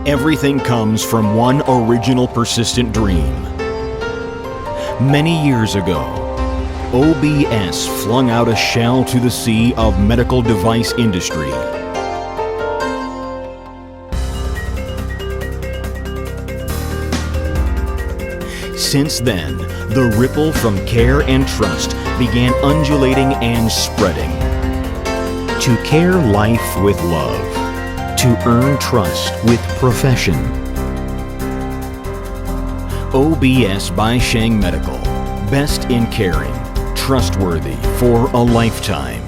Everything comes from one original persistent dream. Many years ago, OBS flung out a shell to the sea of medical device industry. Since then, the ripple from care and trust began undulating and spreading. To care life with love, to earn trust with profession. OBS Baisheng Medical, best in caring, trustworthy for a lifetime.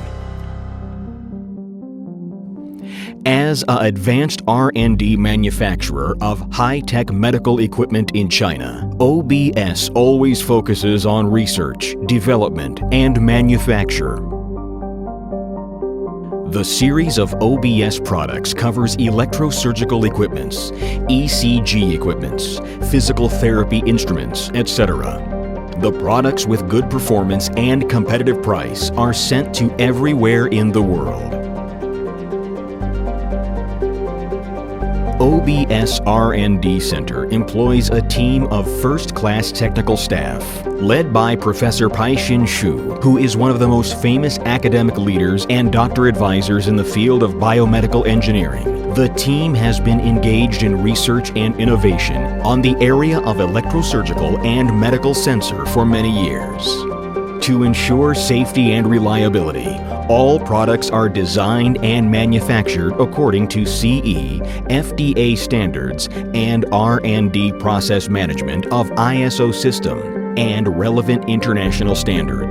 As an advanced R&D manufacturer of high-tech medical equipment in China, OBS always focuses on research, development, and manufacture. The series of OBS products covers electrosurgical equipments, ECG equipments, physical therapy instruments, etc. The products with good performance and competitive price are sent to everywhere in the world. OBS R&D Center employs a team of first-class technical staff, led by Professor Paixin Xu, who is one of the most famous academic leaders and doctor advisors in the field of biomedical engineering. The team has been engaged in research and innovation on the area of electrosurgical and medical sensor for many years. To ensure safety and reliability, all products are designed and manufactured according to CE, FDA standards and R&D process management of ISO system and relevant international standard.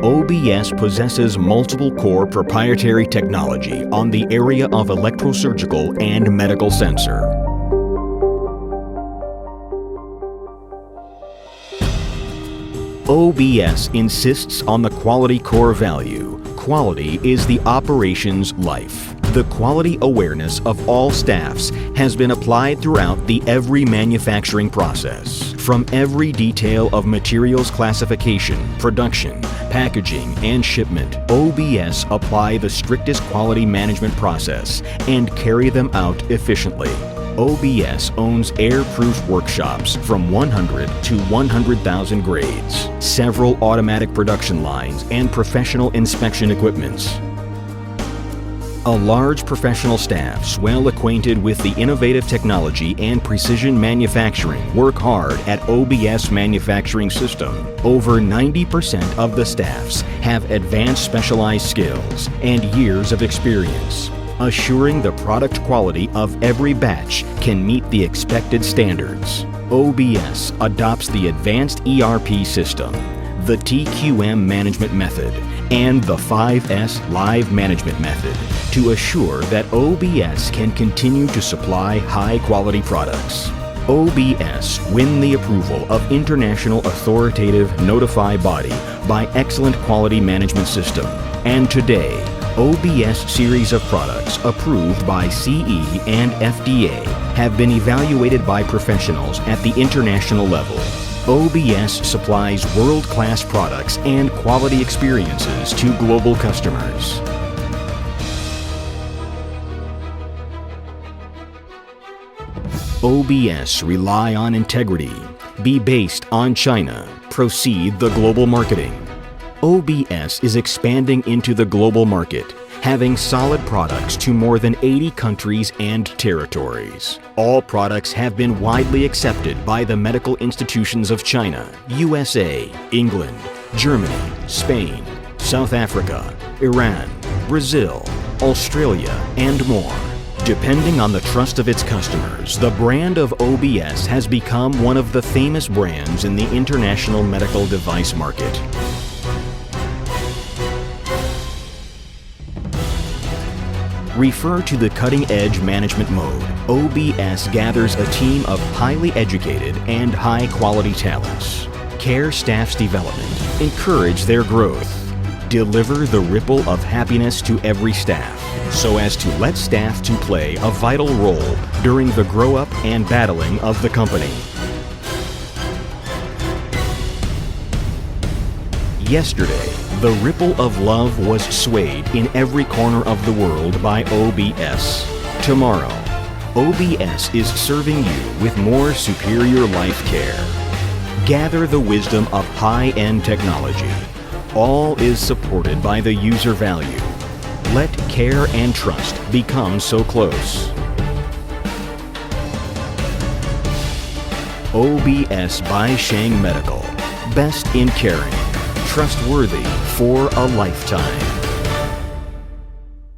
OBS possesses multiple core proprietary technology on the area of electrosurgical and medical sensor. OBS insists on the quality core value. Quality is the operation's life. The quality awareness of all staffs has been applied throughout the every manufacturing process. From every detail of materials classification, production, packaging, and shipment, OBS apply the strictest quality management process and carry them out efficiently. OBS owns air-proof workshops from 100 to 100,000 grades, several automatic production lines, and professional inspection equipments. A large professional staff, well acquainted with the innovative technology and precision manufacturing, work hard at OBS manufacturing system. Over 90% of the staffs have advanced specialized skills and years of experience, assuring the product quality of every batch can meet the expected standards. OBS adopts the advanced ERP system, the TQM management method, and the 5S live management method to assure that OBS can continue to supply high-quality products. OBS win the approval of International Authoritative Notify Body by Excellent Quality Management System, and today, OBS series of products approved by CE and FDA have been evaluated by professionals at the international level. OBS supplies world-class products and quality experiences to global customers. OBS rely on integrity, be based on China, proceed the global marketing. OBS is expanding into the global market, having solid products to more than 80 countries and territories. All products have been widely accepted by the medical institutions of China, USA, England, Germany, Spain, South Africa, Iran, Brazil, Australia, and more. Depending on the trust of its customers, the brand of OBS has become one of the famous brands in the international medical device market. Refer to the cutting-edge management mode. OBS gathers a team of highly educated and high-quality talents. Care staff's development. Encourage their growth. Deliver the ripple of happiness to every staff, so as to let staff to play a vital role during the grow-up and battling of the company. Yesterday, the ripple of love was swayed in every corner of the world by OBS. Tomorrow, OBS is serving you with more superior life care. Gather the wisdom of high-end technology. All is supported by the user value. Let care and trust become so close. OBS Baisheng Medical. Best in caring. Trustworthy for a lifetime.